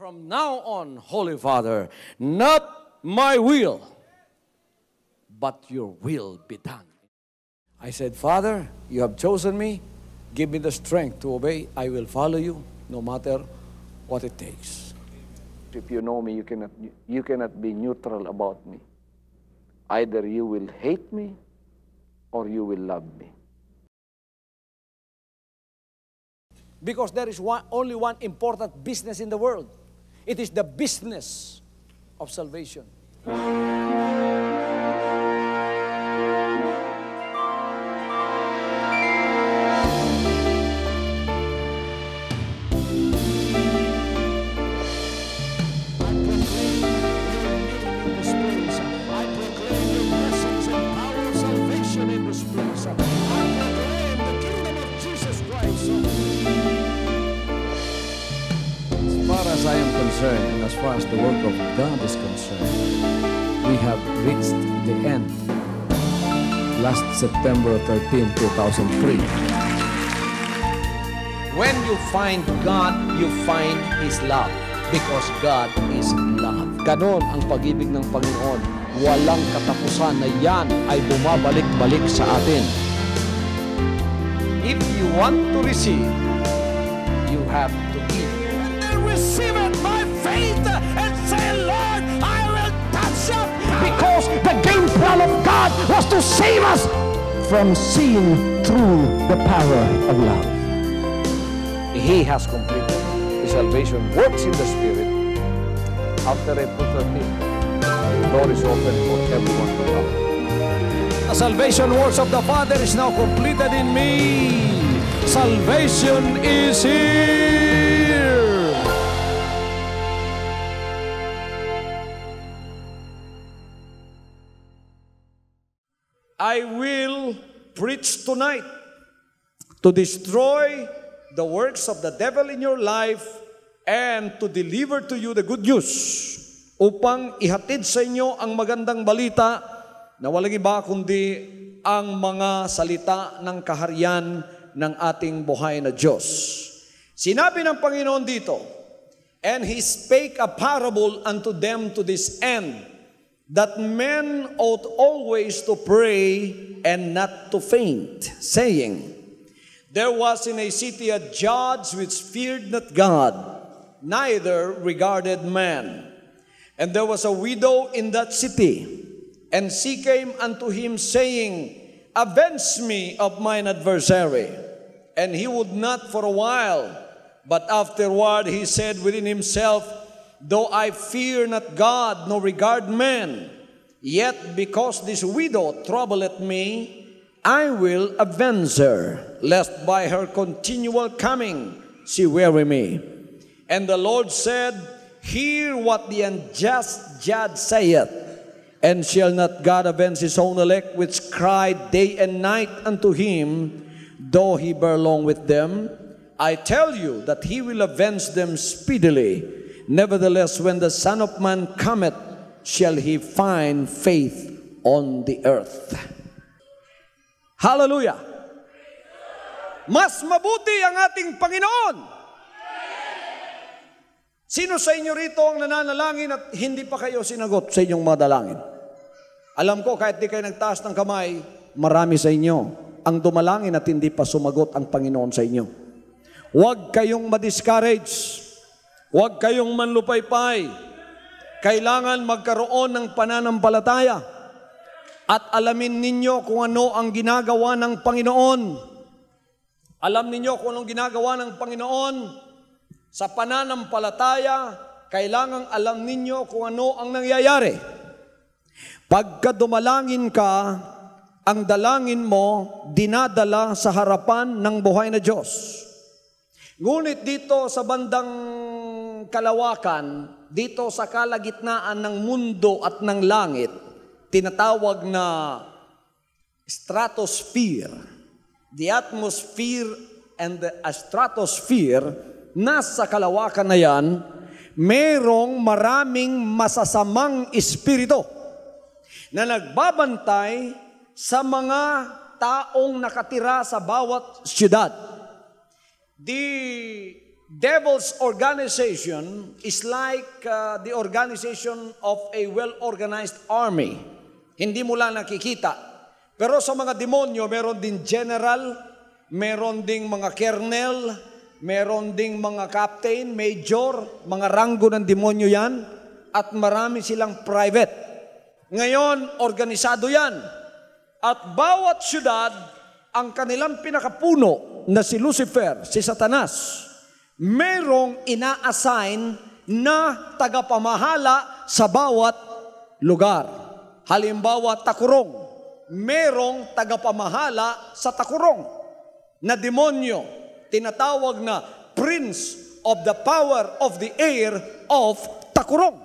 From now on, Holy Father, not my will, but your will be done. I said, Father, you have chosen me. Give me the strength to obey. I will follow you no matter what it takes. If you know me, you cannot be neutral about me. Either you will hate me or you will love me. Because there is only one important business in the world. It is the business of salvation. As I am concerned, and as far as the work of God is concerned, we have reached the end. Last September 13, 2003. When you find God, you find His love. Because God is love. Ganon ang pag-ibig ng Panginoon. Walang katapusan na yan ay bumabalik-balik sa atin. If you want to receive, you have to give. Receive it by faith and say, Lord, I will touch up. Because the game plan of God was to save us from seeing through the power of love. He has completed. His salvation works in the Spirit. After April 13th, the door is open for everyone to come. The salvation works of the Father is now completed in me. Salvation is here. I will preach tonight to destroy the works of the devil in your life and to deliver to you the good news upang ihatid sa inyo ang magandang balita na walang iba kundi ang mga salita ng kaharian ng ating buhay na Diyos. Sinabi ng Panginoon dito, and He spake a parable unto them to this end, that men ought always to pray and not to faint, saying, there was in a city a judge which feared not God, neither regarded man. And there was a widow in that city, and she came unto him, saying, avenge me of mine adversary. And he would not for a while, but afterward he said within himself, though I fear not God, nor regard man, yet because this widow troubleth me, I will avenge her, lest by her continual coming she weary me. And the Lord said, hear what the unjust judge saith, and shall not God avenge his own elect, which cry day and night unto him, though he bear long with them? I tell you that he will avenge them speedily. Nevertheless, when the Son of Man cometh, shall he find faith on the earth. Hallelujah! Mas mabuti ang ating Panginoon. Sino sa inyo rito ang nananalangin at hindi pa kayo sinagot sa inyong mga dalangin? Alam ko, kahit di kayo nagtaas ng kamay, marami sa inyo ang dumalangin at hindi pa sumagot ang Panginoon sa inyo. Huwag kayong ma-discourage. Huwag kayong manlupaypay. Kailangan magkaroon ng pananampalataya at alamin ninyo kung ano ang ginagawa ng Panginoon. Alam ninyo kung anong ginagawa ng Panginoon. Sa pananampalataya, kailangan alam ninyo kung ano ang nangyayari. Pagka dumalangin ka, ang dalangin mo dinadala sa harapan ng buhay na Diyos. Ngunit dito sa bandang kalawakan, dito sa kalagitnaan ng mundo at ng langit, tinatawag na stratosphere. The atmosphere and the stratosphere, nasa kalawakan na yan, merong maraming masasamang espiritu na nagbabantay sa mga taong nakatira sa bawat syudad. devil's organization is like the organization of a well-organized army. Hindi mo lang nakikita. Pero sa mga demonyo, meron din general, meron ding mga colonel, meron ding mga captain, major, mga ranggo ng demonyo yan, at marami silang private. Ngayon, organisado yan. At bawat syudad, ang kanilang pinakapuno na si Lucifer, si Satanas, merong ina-assign na tagapamahala sa bawat lugar. Halimbawa, Takurong. Merong tagapamahala sa Takurong na demonyo, tinatawag na Prince of the Power of the Air of Takurong.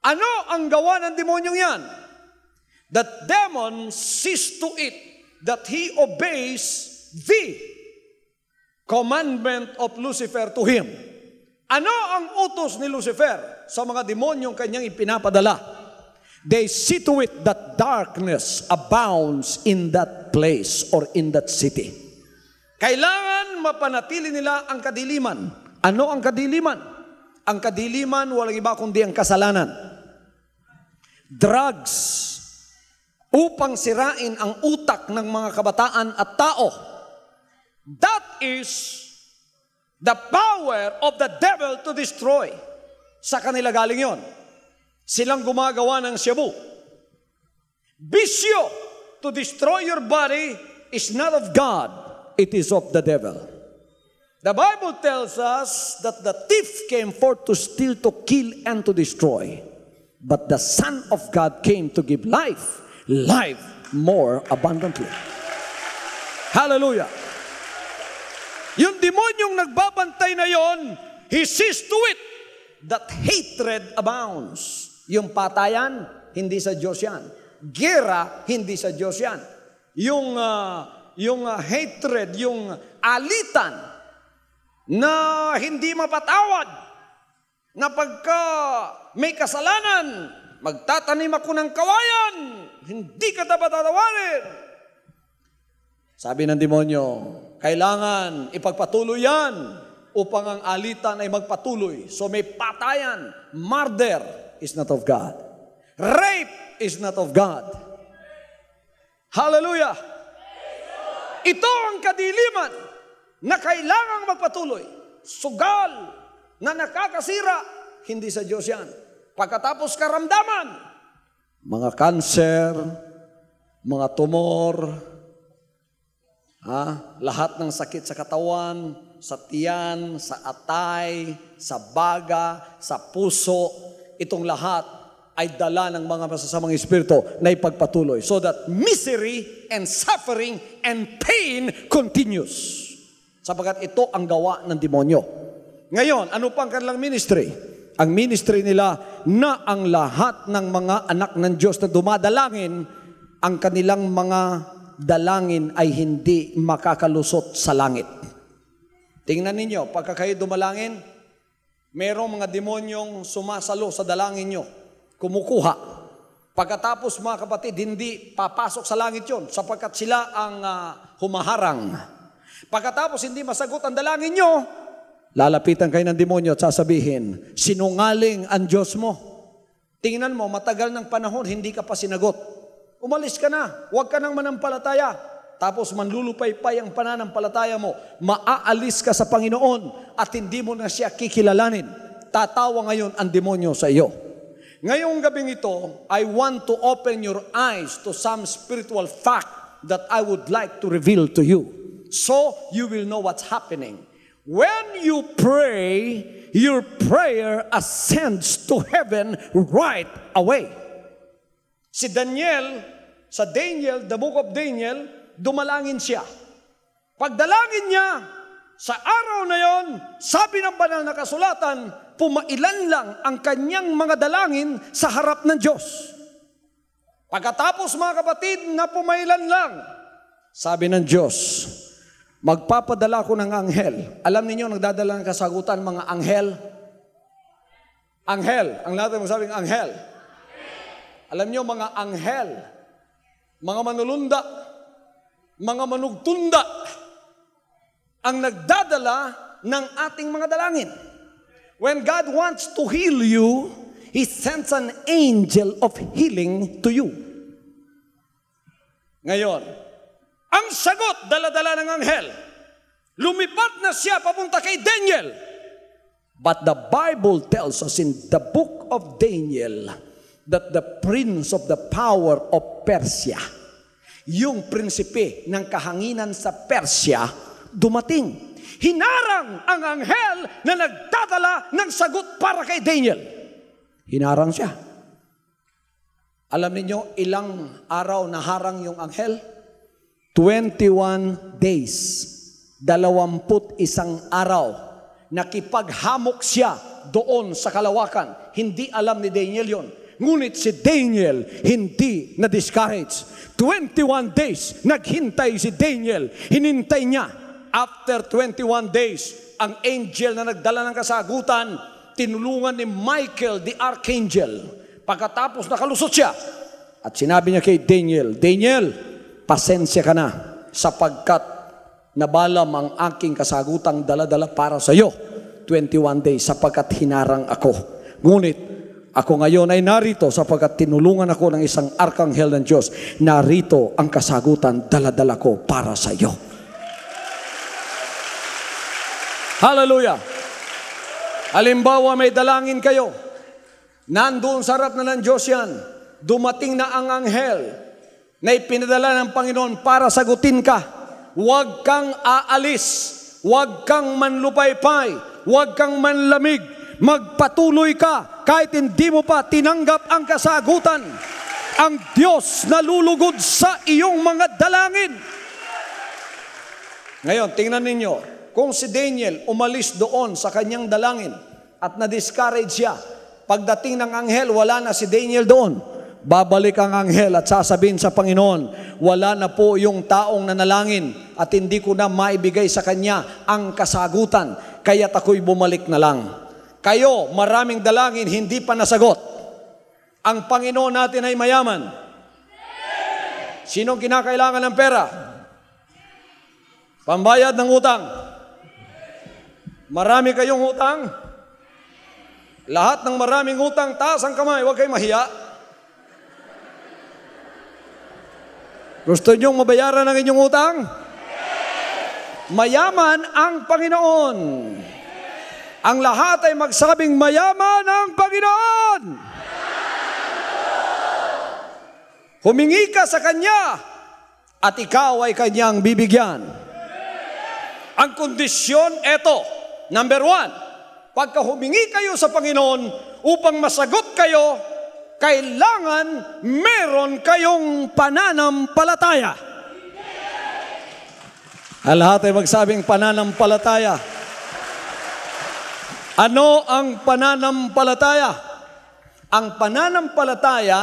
Ano ang gawa ng demonyong yan? That demon sees to it that he obeys the commandment of Lucifer to him. Ano ang utos ni Lucifer sa mga demonyong kanyang ipinapadala? They see to it that darkness abounds in that place or in that city. Kailangan mapanatili nila ang kadiliman. Ano ang kadiliman? Ang kadiliman, walang iba kundi ang kasalanan. Drugs, upang sirain ang utak ng mga kabataan at tao. That is the power of the devil to destroy. Sa kanila galing yon. Silang gumagawa ng shabu. Bisyo to destroy your body is not of God, it is of the devil. The Bible tells us that the thief came forth to steal, to kill, and to destroy. But the Son of God came to give life more abundantly. Hallelujah. Yung demonyong nagbabantay na yon, he sees to it that hatred abounds. Yung patayan, hindi sa Diyos yan. Gera, hindi sa Diyos yan. Yung hatred, yung alitan na hindi mapatawad, na pagka may kasalanan, magtatanim ako ng kawayan, hindi ka dapat tatawarin. Sabi ng demonyo, kailangan ipagpatuloy yan upang ang alitan ay magpatuloy. So may patayan. Murder is not of God. Rape is not of God. Hallelujah! Ito ang kadiliman na kailangang magpatuloy. Sugal na nakakasira, hindi sa Diyos yan. Pagkatapos karamdaman, mga kanser, mga tumor, lahat ng sakit sa katawan, sa tiyan, sa atay, sa baga, sa puso, itong lahat ay dala ng mga masasamang espiritu na ipagpatuloy so that misery and suffering and pain continues. Sapagat ito ang gawa ng demonyo. Ngayon, ano pang kanilang ministry? Ang ministry nila na ang lahat ng mga anak ng Diyos na dumadalangin, ang kanilang mga dalangin ay hindi makakalusot sa langit. Tingnan ninyo, pagka kayo dumalangin, merong mga demonyong sumasalo sa dalangin nyo, kumukuha. Pagkatapos mga kapatid, hindi papasok sa langit yon sapagkat sila ang humaharang. Pagkatapos hindi masagot ang dalangin nyo, lalapitan kayo ng demonyo at sasabihin, sinungaling ang Diyos mo. Tingnan mo, matagal ng panahon, hindi ka pa sinagot. Umalis ka na, huwag ka nang manampalataya. Tapos manlulupaypay ang pananampalataya mo. Maaalis ka sa Panginoon at hindi mo na siya kikilalanin. Tatawa ngayon ang demonyo sa iyo. Ngayong gabing ito, I want to open your eyes to some spiritual fact that I would like to reveal to you. So you will know what's happening. When you pray, your prayer ascends to heaven right away. Si Daniel, sa Daniel, the book of Daniel, dumalangin siya. Pagdalangin niya, sa araw na yon, sabi ng banal na kasulatan, pumailan lang ang kanyang mga dalangin sa harap ng Diyos. Pagkatapos mga kapatid na pumailan lang, sabi ng Diyos, magpapadala ko ng anghel. Alam niyo nagdadala ng kasagutan mga anghel? Anghel. Ang lahat mo sabing anghel. Alam niyo mga anghel, mga manulunda, mga manugtunda, ang nagdadala ng ating mga dalangin. When God wants to heal you, He sends an angel of healing to you. Ngayon, ang sagot, dala-dala ng anghel. Lumipad na siya papunta kay Daniel. But the Bible tells us in the book of Daniel that the prince of the power of Persia, yung prinsipe ng kahanginan sa Persia, dumating. Hinarang ang anghel na nagdadala ng sagot para kay Daniel. Hinarang siya. Alam niyo ilang araw naharang yung anghel? 21 days. 21 araw. Nakipaghamok siya doon sa kalawakan. Hindi alam ni Daniel yon. Ngunit si Daniel hindi na-discourage. 21 days, naghintay si Daniel. Hinintay niya. After 21 days, ang angel na nagdala ng kasagutan, tinulungan ni Michael, the archangel. Pagkatapos nakalusot siya, at sinabi niya kay Daniel, Daniel, pasensya ka na, sapagkat nabalam ang aking kasagutang dala-dala para sa iyo. 21 days, sapagkat hinarang ako. Ngunit, ako ngayon ay narito sapagkat tinulungan ako ng isang arkanghel ng Diyos. Narito ang kasagutan, dala-dala ko para sa iyo. Hallelujah! Halimbawa, may dalangin kayo. Nandoon sa harap na ng Diyos yan. Dumating na ang anghel na ipinadala ng Panginoon para sagutin ka. Huwag kang aalis. Huwag kang manlupaypay. Huwag kang manlamig. Magpatuloy ka kahit hindi mo pa tinanggap ang kasagutan. Ang Diyos nalulugod sa iyong mga dalangin. Ngayon, tingnan ninyo. Kung si Daniel umalis doon sa kanyang dalangin at na-discourage siya, pagdating ng anghel, wala na si Daniel doon. Babalik ang anghel at sasabihin sa Panginoon, wala na po yung taong nanalangin at hindi ko na maibigay sa kanya ang kasagutan, kaya't ako'y bumalik na lang. Kayo, maraming dalangin, hindi pa nasagot. Ang Panginoon natin ay mayaman. Sinong kinakailangan ng pera? Pambayad ng utang. Marami kayong utang? Lahat ng maraming utang, taas ang kamay, huwag kayong mahiya. Gusto niyong mabayaran ang inyong utang? Mayaman ang Panginoon. Ang lahat ay magsabing mayaman ang Panginoon. Humingi ka sa Kanya at ikaw ay Kanyang bibigyan. Ang kondisyon eto, number 1, pagka humingi kayo sa Panginoon upang masagot kayo, kailangan meron kayong pananampalataya. Ang lahat ay magsabing pananampalataya. Ano ang pananampalataya? Ang pananampalataya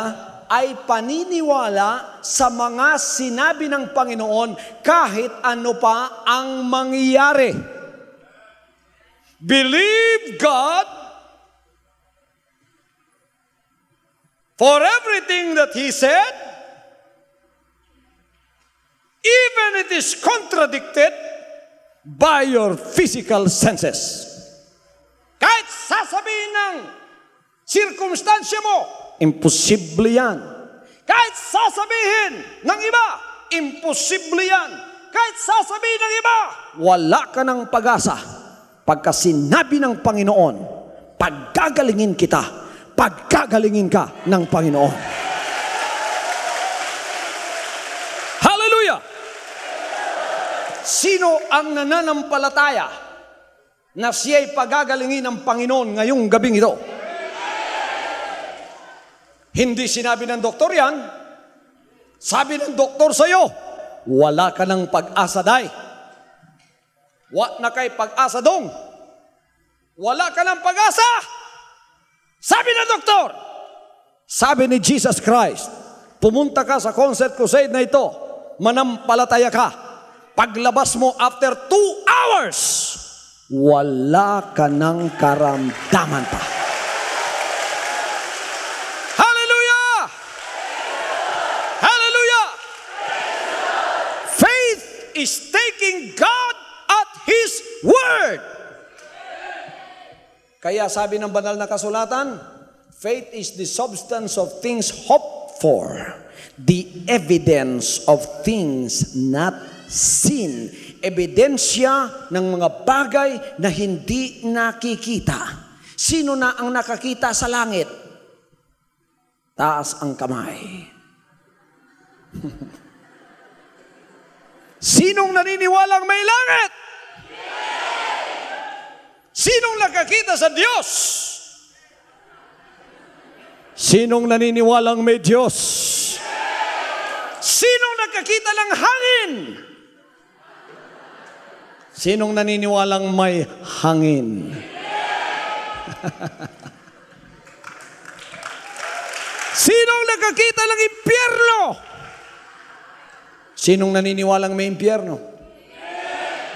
ay paniniwala sa mga sinabi ng Panginoon kahit ano pa ang mangyari. Believe God for everything that He said, even it is contradicted by your physical senses. Kahit sasabihin ng sirkumstansya mo, imposible yan. Kahit sasabihin ng iba, imposible yan. Kahit sasabihin ng iba, wala ka ng pag-asa. Pagka sinabi ng Panginoon, paggagalingin kita, paggagalingin ka ng Panginoon. Hallelujah! Sino ang nananampalataya na siya'y pagagalingin ng Panginoon ngayong gabing ito? Hindi sinabi ng doktor yan. Sabi ng doktor sa'yo, wala ka ng pag-asa day. Wa na kay pag-asa dong. Wala ka ng pag-asa. Sabi ng doktor. Sabi ni Jesus Christ, pumunta ka sa concert crusade na ito, manampalataya ka. Paglabas mo after 2 hours, wala ka ng karamdaman pa. Hallelujah! Hallelujah! Faith is taking God at His word. Kaya sabi ng banal na kasulatan, faith is the substance of things hoped for, the evidence of things not seen. Ebidensya ng mga bagay na hindi nakikita. Sino na ang nakakita sa langit? Taas ang kamay. Sinong naniniwalang may langit? Sinong nakakita sa Diyos? Sinong naniniwalang may Diyos? Sinong nakakita ng hangin? Sinong naniniwalang may hangin? Sinong nakakita ng impyerno? Sinong naniniwalang may impyerno?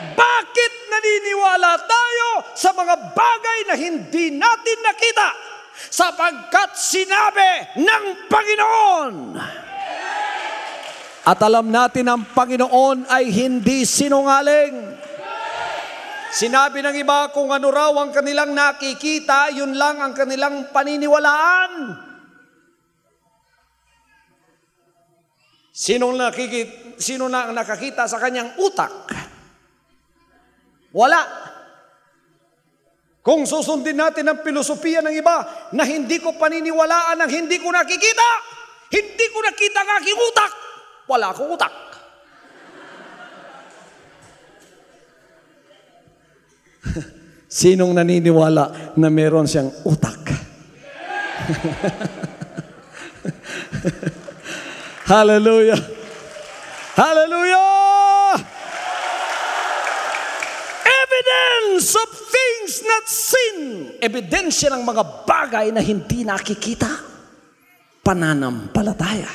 Bakit naniniwala tayo sa mga bagay na hindi natin nakita? Sapagkat sinabi ng Panginoon. At alam natin ang Panginoon ay hindi sinungaling. Sinabi ng iba kung ano raw ang kanilang nakikita, yun lang ang kanilang paniniwalaan. Sino na ang nakakita sa kanyang utak? Wala. Kung susundin natin ang filosofiya ng iba na hindi ko paniniwalaan ang hindi ko nakikita, hindi ko nakita ang aking utak, wala akong utak. Sinong naniniwala na meron siyang utak? Hallelujah! Hallelujah! Evidence of things not seen. Ebidensya ng mga bagay na hindi nakikita. Pananampalataya.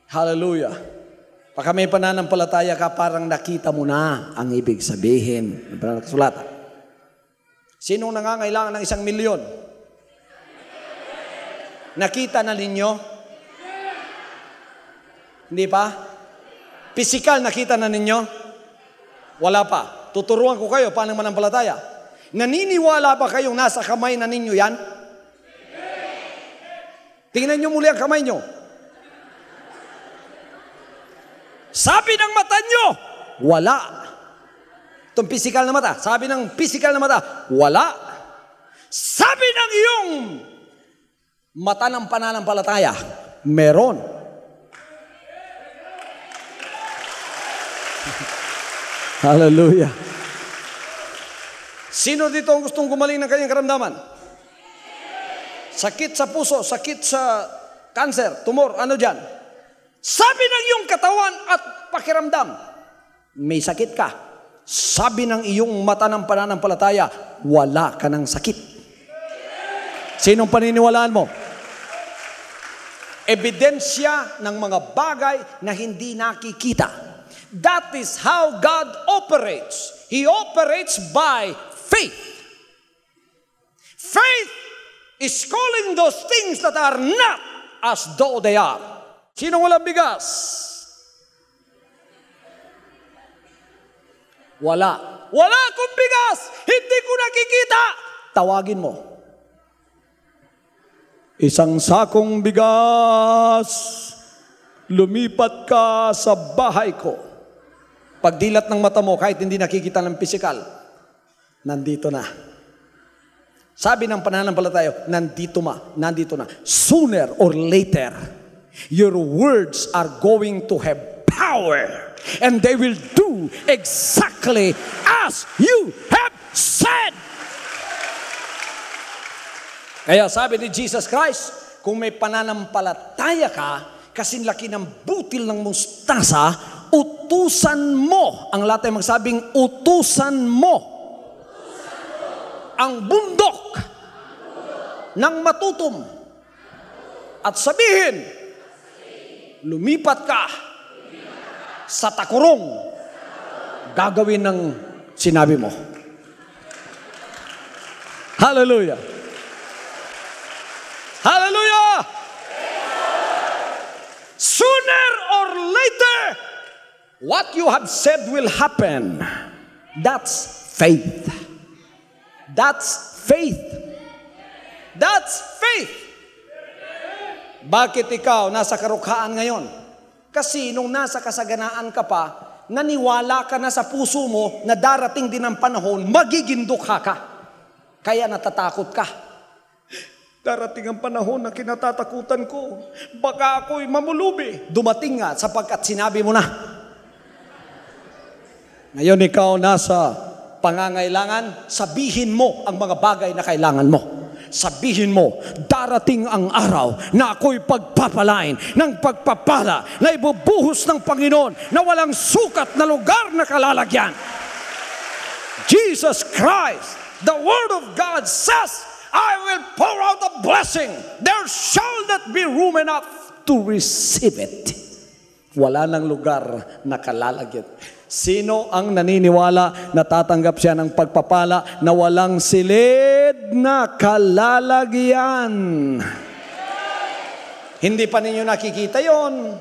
Hallelujah! Pagka may pananampalataya ka, parang nakita mo na ang ibig sabihin. Sulatan. Sinong nangangailangan ng 1 milyon? Nakita na ninyo? Hindi pa? Physical, nakita na ninyo? Wala pa. Tuturuan ko kayo paano manampalataya. Naniniwala ba kayong nasa kamay na ninyo yan? Tingnan nyo muli ang kamay nyo. Sabi ng mata nyo, wala. Itong physical na mata. Sabi ng physical na mata, wala. Sabi ng iyong mata ng pananampalataya, meron. Hallelujah. Sino dito ang gustong gumaling ng kanyang karamdaman? Sakit sa puso, sakit sa cancer, tumor, ano dyan? Sabi ng iyong katawan at pakiramdam, may sakit ka. Sabi ng iyong mata ng pananampalataya, wala ka ng sakit. Sinong paniniwalaan mo? Ebidensya ng mga bagay na hindi nakikita. That is how God operates. He operates by faith. Faith is calling those things that are not as though they are. Sino walang bigas? Wala. Wala akong bigas. Hindi ko nakikita. Tawagin mo. Isang sakong bigas. Lumipat ka sa bahay ko. Pagdilat ng mata mo, kahit hindi nakikita ng pisikal, nandito na. Sabi ng pananampalataya, nandito na. Sooner or later, your words are going to have power. And they will do exactly as you have said. Kaya sabi ni Jesus Christ, kung may pananampalataya ka, kasing laki ng butil ng mustasa, utusan mo, ang lahat ay magsabing, utusan mo ang bundok ng matutom at sabihin, lumipat ka sa takurong, gagawin ng sinabi mo. Hallelujah! Hallelujah! Sooner or later, what you have said will happen. That's faith. That's faith. That's faith. Bakit ikaw nasa karukhaan ngayon? Kasi nung nasa kasaganaan ka pa, naniwala ka na sa puso mo na darating din ang panahon, magiging dukha ka. Kaya natatakot ka. Darating ang panahon na kinatatakutan ko. Baka ako'y mamulubi. Dumating nga sapagkat sinabi mo na. Ngayon ikaw nasa pangangailangan, sabihin mo ang mga bagay na kailangan mo. Sabihin mo, darating ang araw na ako'y pagpapalain ng pagpapala na ibubuhos ng Panginoon na walang sukat na lugar na kalalagyan. Jesus Christ, the Word of God says, I will pour out a blessing. There shall not be room enough to receive it. Wala nang lugar na kalalagyan. Sino ang naniniwala na tatanggap siya ng pagpapala na walang silid na kalalagyan? Hindi pa ninyo nakikita yon,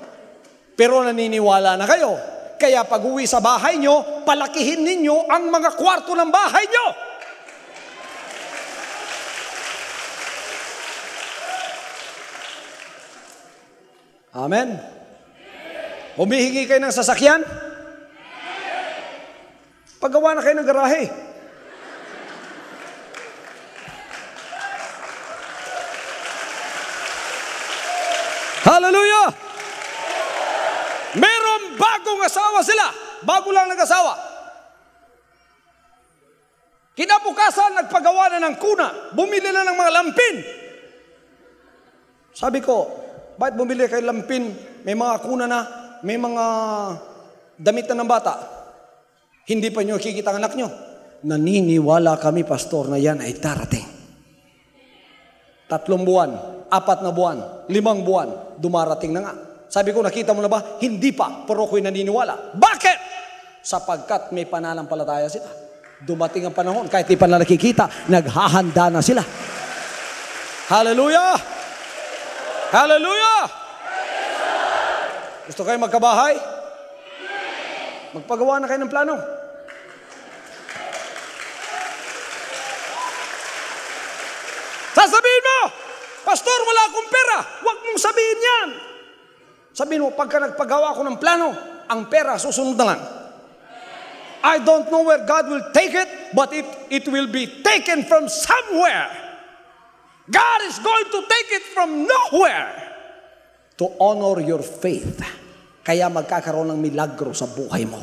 pero naniniwala na kayo. Kaya pag uwi sa bahay nyo, palakihin ninyo ang mga kwarto ng bahay nyo. Amen. Humihingi kayo ng sasakyan? Paggawa na kayo ng garahe. Hallelujah! Merong bagong asawa sila. Bago lang nag-asawa. Kinabukasan, nagpagawa na ng kuna. Bumili na ng mga lampin. Sabi ko, bakit bumili kayo lampin? May mga kuna na, may mga damit na ng bata. Hindi pa nyo kikita ang anak nyo. Naniniwala kami, pastor, na yan ay darating. 3 buwan, 4 na buwan, 5 buwan, dumarating na nga. Sabi ko, nakita mo na ba? Hindi pa, pero ako'y naniniwala. Bakit? Sapagkat may pananampalataya sila. Dumating ang panahon, kahit di pa na nakikita, naghahanda na sila. Hallelujah! Hallelujah! Gusto kayo magkabahay? Magpagawa na kayo ng plano. Sasabihin mo, pastor, wala akong pera. Huwag mong sabihin yan. Sabihin mo, pagka nagpagawa ako ng plano, ang pera susunod na lang. I don't know where God will take it, but it will be taken from somewhere. God is going to take it from nowhere to honor your faith. Kaya magkakaroon ng milagro sa buhay mo.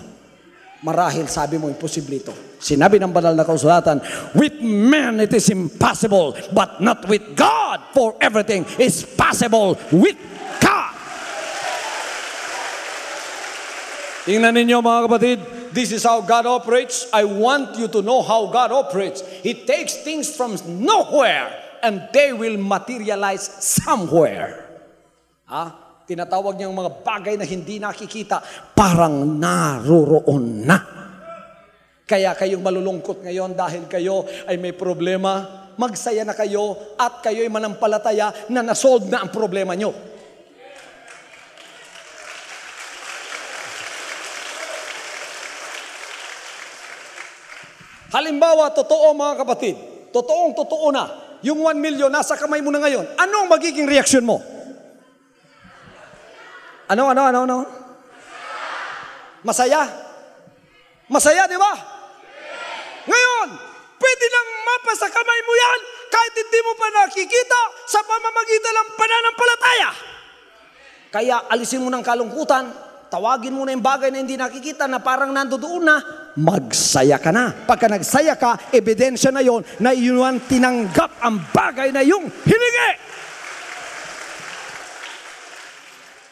Marahil sabi mo, imposible ito. Sinabi ng banal na kasulatan, with man it is impossible, but not with God, for everything is possible with God. Tingnan ninyo mga kapatid, this is how God operates. I want you to know how God operates. He takes things from nowhere and they will materialize somewhere. Tinatawag niyang mga bagay na hindi nakikita, parang naroroon na. Kaya kayong malulungkot ngayon dahil kayo ay may problema, magsaya na kayo at kayo'y manampalataya na nasolve na ang problema nyo. Halimbawa, totoo mga kapatid, totoo na, yung 1 million nasa kamay mo na ngayon, anong magiging reaksyon mo? Ano? Masaya? Masaya, di ba? Ngayon, pwede nang mapa sa kamay mo yan kahit hindi mo pa nakikita sa pamamagitan ng pananampalataya. Kaya alisin mo ng kalungkutan, tawagin mo na yung bagay na hindi nakikita na parang nandoon na, magsaya ka na. Pagka nagsaya ka, ebidensya na yon na iyon tinanggap ang bagay na yung hiningi.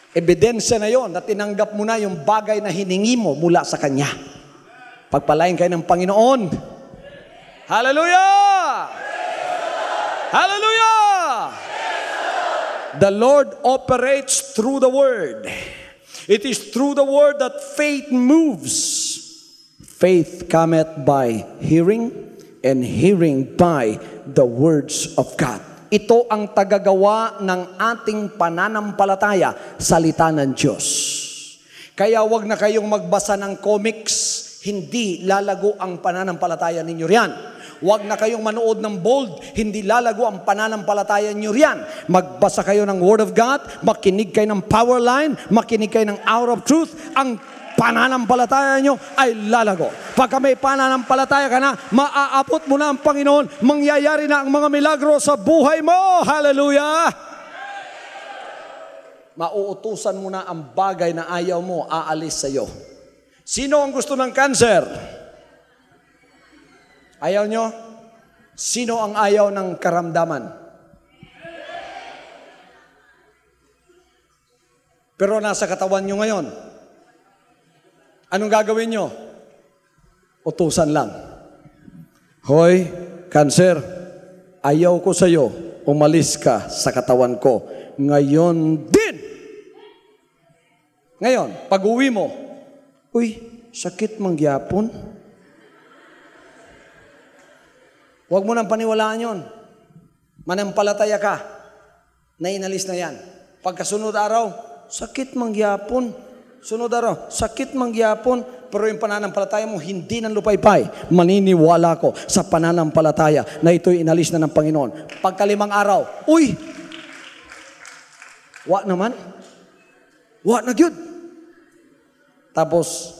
Ebidensya na yon na tinanggap mo na yung bagay na hiningi mo mula sa Kanya. Pagpalain kayo ng Panginoon. Hallelujah! Hallelujah! The Lord operates through the Word. It is through the Word that faith moves. Faith cometh by hearing, and hearing by the words of God. Ito ang tagagawa ng ating pananampalataya, salita ng Diyos. Kaya wag na kayong magbasa ng comics, hindi lalago ang pananampalataya ninyo riyan. Huwag na kayong manood ng bold. Hindi lalago ang pananampalataya nyo riyan. Magbasa kayo ng Word of God, makinig kayo ng power line, makinig kayo ng hour of truth. Ang pananampalataya nyo ay lalago. Pagka may pananampalataya ka na, maaabot mo na ang Panginoon, mangyayari na ang mga milagro sa buhay mo. Hallelujah! Mauutusan mo na ang bagay na ayaw mo, aalis sa iyo. Sino ang gusto ng cancer? Ayaw nyo? Sino ang ayaw ng karamdaman? Pero nasa katawan nyo ngayon. Anong gagawin nyo? Utusan lang. Hoy, cancer, ayaw ko sa iyo, umalis ka sa katawan ko. Ngayon din. Ngayon, pag-uwi mo, uy, sakit mangyapon. Huwag mo nang paniwalaan yon. Manampalataya ka na inalis na yan. Pagkasunod araw, sakit mangyapon. Sunod araw, sakit mangyapon. Pero yung pananampalataya mo, hindi nang lupaypay. Maniniwala ko sa pananampalataya na ito'y inalis na ng Panginoon. Pagkalimang araw, uy, wa naman. Wa na gyud. Tapos,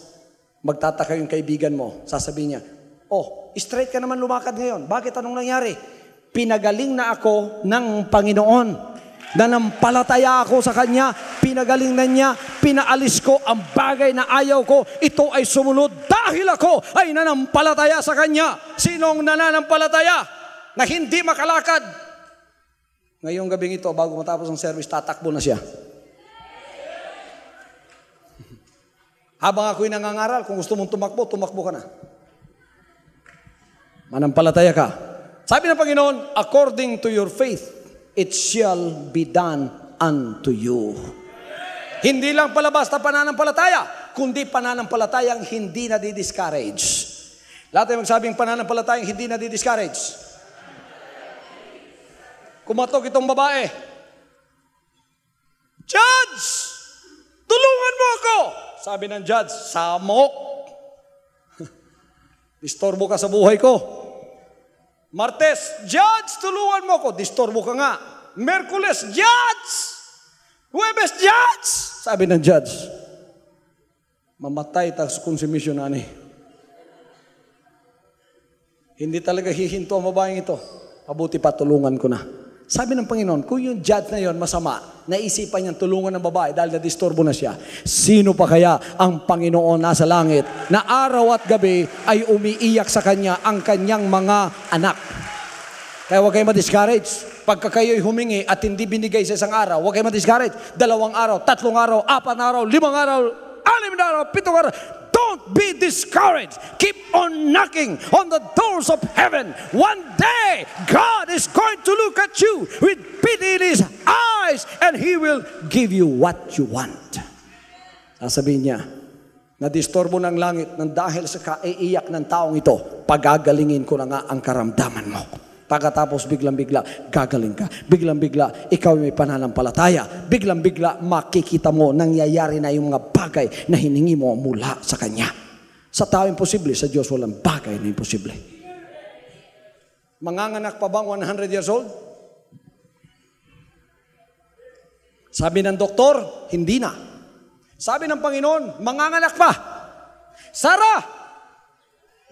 magtataka yung kaibigan mo. Sasabihin niya, oh, straight ka naman lumakad ngayon. Bakit? Anong nangyari? Pinagaling na ako ng Panginoon. Nanampalataya ako sa Kanya. Pinagaling na niya. Pinaalis ko ang bagay na ayaw ko. Ito ay sumunod dahil ako ay nanampalataya sa Kanya. Sinong nananampalataya na hindi makalakad? Ngayong gabing ito, bago matapos ang service, tatakbo na siya. Habang ako'y nangangaral, kung gusto mong tumakbo, tumakbo ka na. Manampalataya ka. Sabi ng Panginoon, according to your faith, it shall be done unto you. Hindi lang pala basta pananampalataya, kundi pananampalatayang hindi na-discourage. Lahat ay magsabing pananampalatayang hindi na-discourage. Kumatok itong babae. Judge! Tulungan mo ako! Sabi ng judge, samok. Disturbo ka sa buhay ko. Martes, judge, tulungan mo ako. Disturbo ka nga. Merkules, judge! Huwebes, judge! Sabi ng judge, mamatay ta sa konsumisyon ani. Hindi talaga hihinto ang babaeng ito. Mabuti pa, tulungan ko na. Sabi ng Panginoon, kung yung judge na yon masama, naisipan niyang tulungan ng babae dahil na-disturbo na siya, sino pa kaya ang Panginoon nasa langit na araw at gabi ay umiiyak sa Kanya ang Kanyang mga anak? Kaya huwag kayo ma-discourage. Pagka kayo'y humingi at hindi binigay sa isang araw, huwag kayo ma-discourage. 2 araw, 3 araw, 4 araw, 5 araw, 6 araw, 7 araw. Don't be discouraged. Keep on knocking on the doors of heaven. One day, God is going to look at you with pity in His eyes and He will give you what you want. Sasabihin niya, na-disturbo ng langit ng dahil sa kaiiyak ng taong ito, pagagalingin ko na nga ang karamdaman mo. Pagkatapos biglang-bigla, gagaling ka. Biglang-bigla, ikaw may pananampalataya. Biglang-bigla, makikita mo, nangyayari na yung mga bagay na hiningi mo mula sa Kanya. Sa tao imposible, sa Diyos walang bagay na imposible. Manganganak pa bang 100 years old? Sabi ng doktor, hindi na. Sabi ng Panginoon, manganganak pa. Sarah,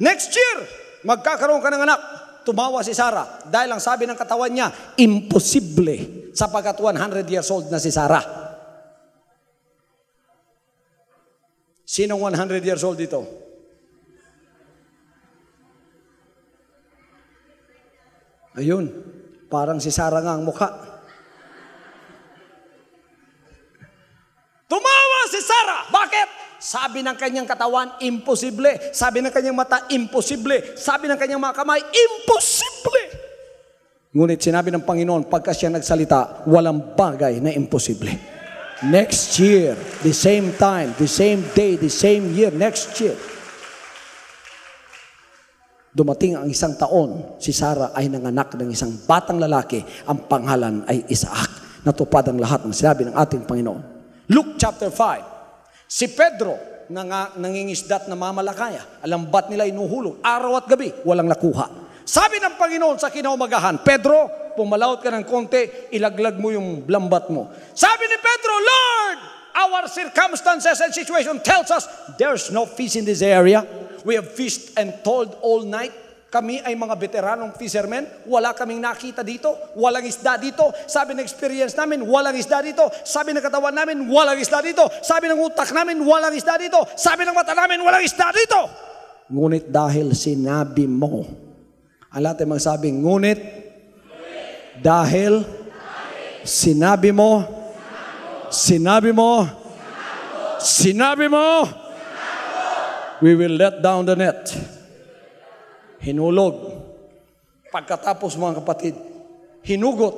next year, magkakaroon ka ng anak. Tumawa si Sarah dahil ang sabi ng katawan niya, imposible sapagkat 100 years old na si Sarah. Sinong 100 years old dito? Ayun, parang si Sarah nga ang mukha. Tumawa si Sarah. Bakit? Sabi ng kanyang katawan, imposible. Sabi ng kanyang mata, imposible. Sabi ng kanyang mga kamay, imposible. Ngunit sinabi ng Panginoon, pagka siya nagsalita, walang bagay na imposible. Next year, the same time, the same day, the same year, next year. Dumating ang isang taon, si Sarah ay nanganak ng isang batang lalaki, ang pangalan ay Isaac. Natupad ang lahat ng sinabi ng ating Panginoon. Luke chapter 5. Si Pedro, nangingisdat na mamalakaya, alambat nila inuhulog, araw at gabi, walang nakuha. Sabi ng Panginoon sa kinaumagahan, Pedro, pumalaot ka ng konti, ilaglag mo yung lambat mo. Sabi ni Pedro, Lord, our circumstances and situation tells us there's no fish in this area. We have fished and toiled all night. Kami ay mga veteranong fishermen. Wala kaming nakita dito. Walang isda dito. Sabi ng experience namin, walang isda dito. Sabi ng katawan namin, walang isda dito. Sabi ng utak namin, walang isda dito. Sabi ng mata namin, walang isda dito. Ngunit dahil sinabi mo, ang lahat ay magsabing, ngunit dahil sinabi mo, we will let down the net. Hinulog. Pagkatapos mga kapatid, hinugot.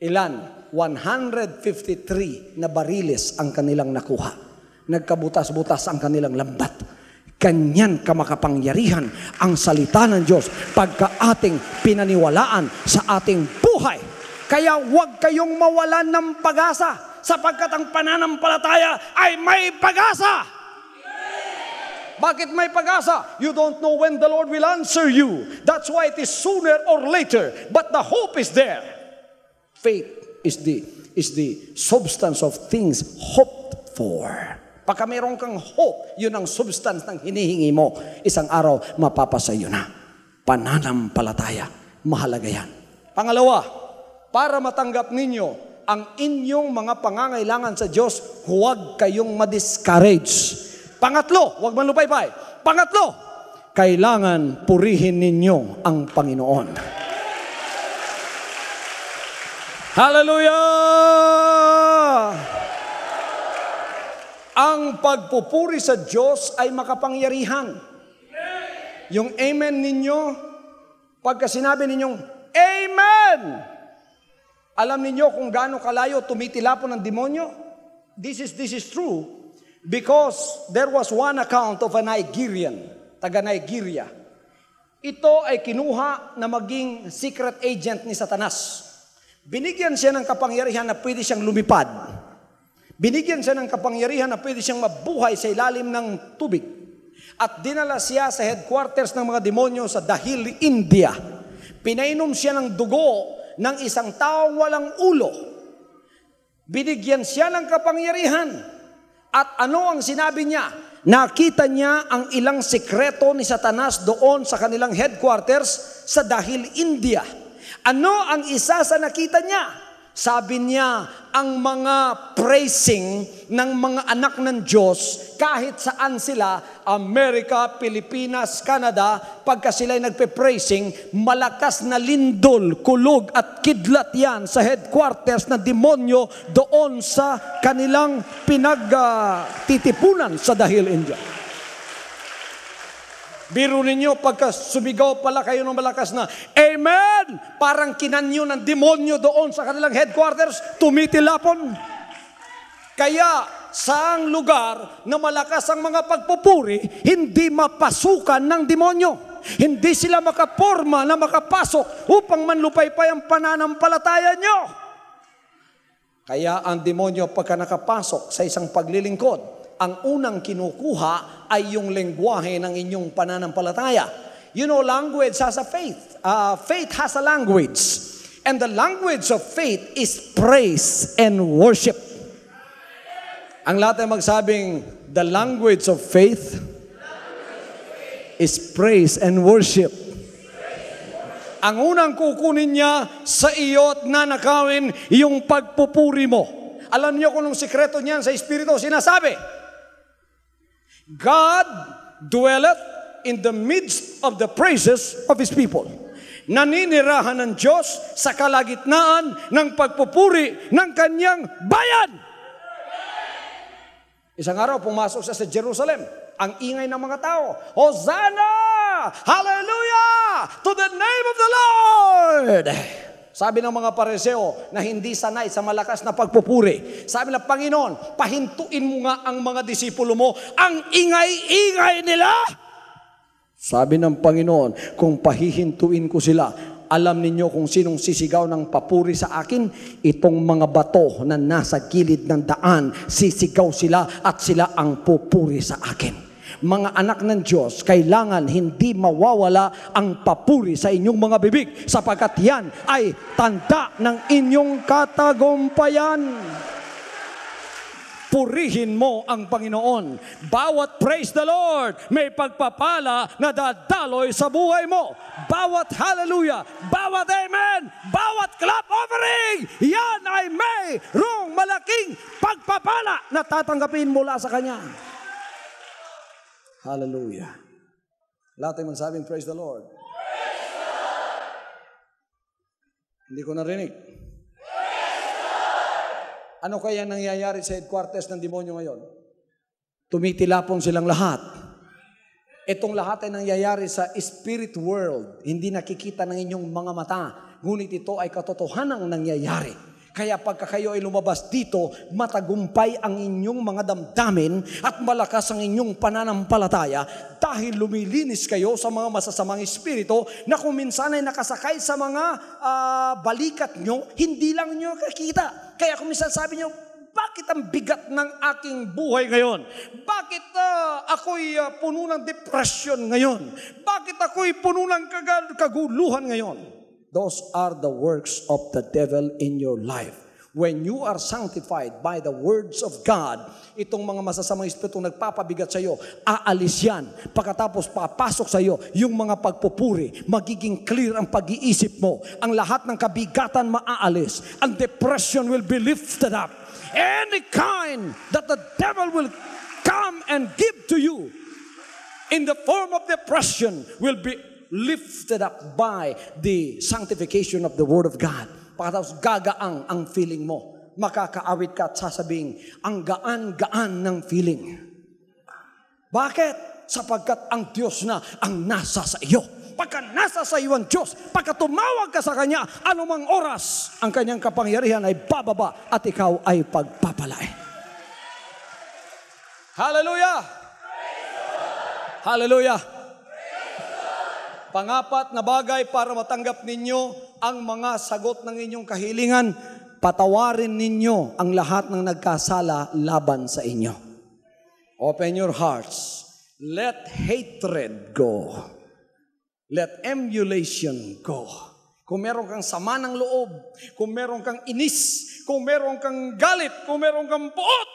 Ilan? 153 na bariles ang kanilang nakuha. Nagkabutas-butas ang kanilang lambat. Ganyan kamakapangyarihan ang salita ng Diyos pagka ating pinaniwalaan sa ating buhay. Kaya huwag kayong mawalan ng pag-asa sapagkat ang pananampalataya ay may pag-asa. Bakit may pag-asa? You don't know when the Lord will answer you. That's why it is sooner or later. But the hope is there. Faith is the substance of things hoped for. Pagka mayroon kang hope, yun ang substance ng hinihingi mo. Isang araw, mapapasayo na. Pananampalataya. Mahalaga yan. Pangalawa, para matanggap ninyo ang inyong mga pangangailangan sa Diyos, huwag kayong ma-discourage. Pangatlo, huwag manlupaypay. Pangatlo, kailangan purihin ninyo ang Panginoon. Hallelujah! Ang pagpupuri sa Diyos ay makapangyarihan. Yung amen ninyo, pagka sinabi ninyong, Amen! Alam ninyo kung gaano kalayo tumitilapon ng demonyo? This is true because there was one account of a Nigerian, taga Nigeria. Ito ay kinuha na maging secret agent ni Satanas. Binigyan siya ng kapangyarihan na pwede siyang lumipad. Binigyan siya ng kapangyarihan na pwede siyang mabuhay sa ilalim ng tubig. At dinala siya sa headquarters ng mga demonyo sa Dahil, India. Pinainom siya ng dugo ng isang taong walang ulo. Binigyan siya ng kapangyarihan. At ano ang sinabi niya? Nakita niya ang ilang sekreto ni Satanas doon sa kanilang headquarters sa Dahil, India. Ano ang isa sa nakita niya? Sabi niya, ang mga praising ng mga anak ng Diyos, kahit saan sila, Amerika, Pilipinas, Canada, pagka sila'y nagpe-praising, malakas na lindol, kulog at kidlat yan sa headquarters ng demonyo doon sa kanilang pinagtitipunan sa Dahil, India. Biro ninyo, pagka sumigaw pala kayo ng malakas na, Amen! Parang kinanyo ng demonyo doon sa kanilang headquarters, tumitilapon. Kaya, sa ang lugar na malakas ang mga pagpupuri, hindi mapasukan ng demonyo. Hindi sila makaporma na makapasok upang manlupaypay ang pananampalataya nyo. Kaya ang demonyo pagka nakapasok sa isang paglilingkod, ang unang kinukuha ay yung lengguwahe ng inyong pananampalataya. You know, language has a faith. Faith has a language. And the language of faith is praise and worship. Ang lahat ay magsabing, the language of faith is praise and worship. Ang unang kukunin niya sa iyo at nanakawin yung pagpupuri mo. Alam niyo kung anong sikreto niyan sa Espiritu, sinasabi, God dwelleth in the midst of the praises of His people. Naninirahan ng Diyos sa kalagitnaan ng pagpupuri ng Kanyang bayan. Isang araw, pumasok siya sa Jerusalem. Ang ingay ng mga tao, Hosanna! Hallelujah! To the name of the Lord! Sabi ng mga Pariseo na hindi sanay sa malakas na pagpupuri, sabi ng Panginoon, pahintuin mo nga ang mga disipulo mo, ang ingay-ingay nila. Sabi ng Panginoon, kung pahihintuin ko sila, alam ninyo kung sinong sisigaw ng papuri sa akin? Itong mga bato na nasa gilid ng daan, sisigaw sila at sila ang pupuri sa akin. Mga anak ng Diyos, kailangan hindi mawawala ang papuri sa inyong mga bibig, sapagkat yan ay tanda ng inyong katagumpayan. Purihin mo ang Panginoon. Bawat praise the Lord, may pagpapala na dadaloy sa buhay mo. Bawat hallelujah, bawat amen, bawat clap offering, yan ay mayroong malaking pagpapala na tatanggapin mula sa Kanya. Hallelujah. Lahat ay magsabing praise the Lord. Praise the Lord. Hindi ko narinig. Ano kaya nangyayari sa headquarters ng demonyo ngayon? Tumitilapon silang lahat. Itong lahat ay nangyayari sa spirit world. Hindi nakikita ng inyong mga mata. Ngunit ito ay katotohanang nangyayari. Kaya pagka kayo ay lumabas dito, matagumpay ang inyong mga damdamin at malakas ang inyong pananampalataya dahil lumilinis kayo sa mga masasamang espiritu na kung minsan ay nakasakay sa mga balikat nyo, hindi lang nyo nakikita. Kaya kung minsan sabi nyo, bakit ang bigat ng aking buhay ngayon? Bakit ako'y puno ng depression ngayon? Bakit ako'y puno ng kaguluhan ngayon? Those are the works of the devil in your life. When you are sanctified by the words of God, itong mga masasamang espiritu nagpapabigat sa iyo, aalis yan. Pagkatapos papasok sa iyo, yung mga pagpupuri, magiging clear ang pag-iisip mo. Ang lahat ng kabigatan maaalis. Ang depression will be lifted up. Any kind that the devil will come and give to you in the form of depression will be lifted up by the sanctification of the Word of God. Pagkatapos gagaang ang feeling mo. Makakaawit ka at sasabing, ang gaan-gaan ng feeling. Bakit? Sapagkat ang Diyos na ang nasa sa iyo. Pagka nasa sa iyo ang Diyos, pagka tumawag ka sa Kanya, anumang oras, ang Kanyang kapangyarihan ay bababa at ikaw ay pagpapalain. Hallelujah! Hallelujah! Pangapat na bagay para matanggap ninyo ang mga sagot ng inyong kahilingan, patawarin ninyo ang lahat ng nagkasala laban sa inyo. Open your hearts. Let hatred go. Let emulation go. Kung meron kang sama ng loob, kung meron kang inis, kung meron kang galit, kung meron kang puot,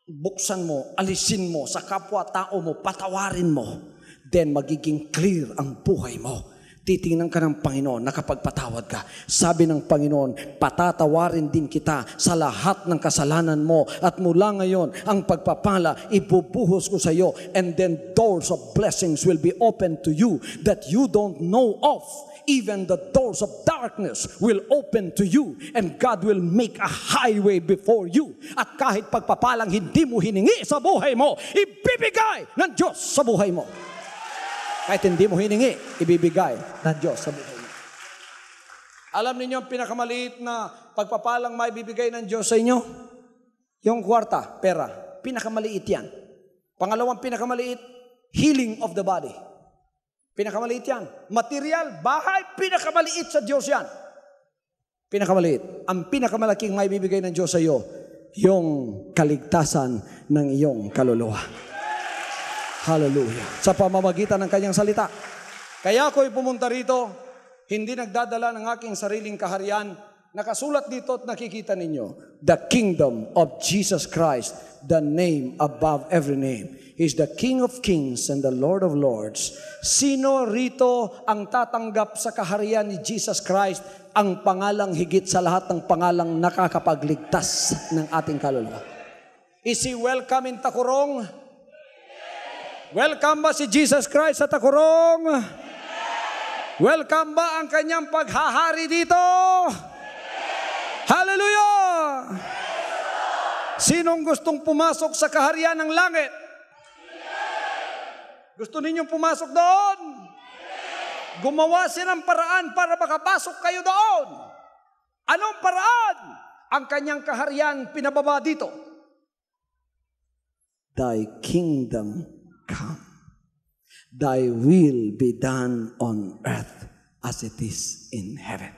buksan mo, alisin mo sa kapwa-tao mo, patawarin mo. Then magiging clear ang buhay mo. Titingnan ka ng Panginoon, nakapagpatawad ka. Sabi ng Panginoon, patatawarin din kita sa lahat ng kasalanan mo. At mula ngayon, ang pagpapala, ibubuhos ko sa iyo. And then doors of blessings will be open to you that you don't know of. Even the doors of darkness will open to you. And God will make a highway before you. At kahit pagpapalang hindi mo hiningi sa buhay mo, ibibigay ng Diyos sa buhay mo. Kahit hindi mo hiningi, ibibigay ng Diyos sa buhay mo. Alam niyo ang pinakamaliit na pagpapalang maibibigay ng Diyos sa inyo? Yung kwarta, pera. Pinakamaliit yan. Pangalawang pinakamaliit, healing of the body. Pinakamaliit yan. Material, bahay, pinakamaliit sa Diyos yan. Pinakamaliit. Ang pinakamalaking maibibigay ng Diyos sa iyo, yung kaligtasan ng iyong kaluluwa. Hallelujah. Sa pamamagitan ng Kanyang salita. Kaya ako'y pumunta rito, hindi nagdadala ng aking sariling kaharian. Nakasulat dito at nakikita ninyo, the kingdom of Jesus Christ, the name above every name. He is the King of kings and the Lord of lords. Sino rito ang tatanggap sa kaharian ni Jesus Christ, ang pangalang higit sa lahat ng pangalang nakakapagligtas ng ating kaluluwa? Is He welcome in Takurong? Welcome ba si Jesus Christ sa Takurong? Welcome ba ang Kanyang paghahari dito? Hallelujah! Sinong gustong pumasok sa kaharian ng langit? Gusto ninyong pumasok doon? Gumawa siya ng paraan para makapasok kayo doon. Anong paraan? Ang Kanyang kaharian pinababa dito. Thy kingdom come. Thy will be done on earth as it is in heaven.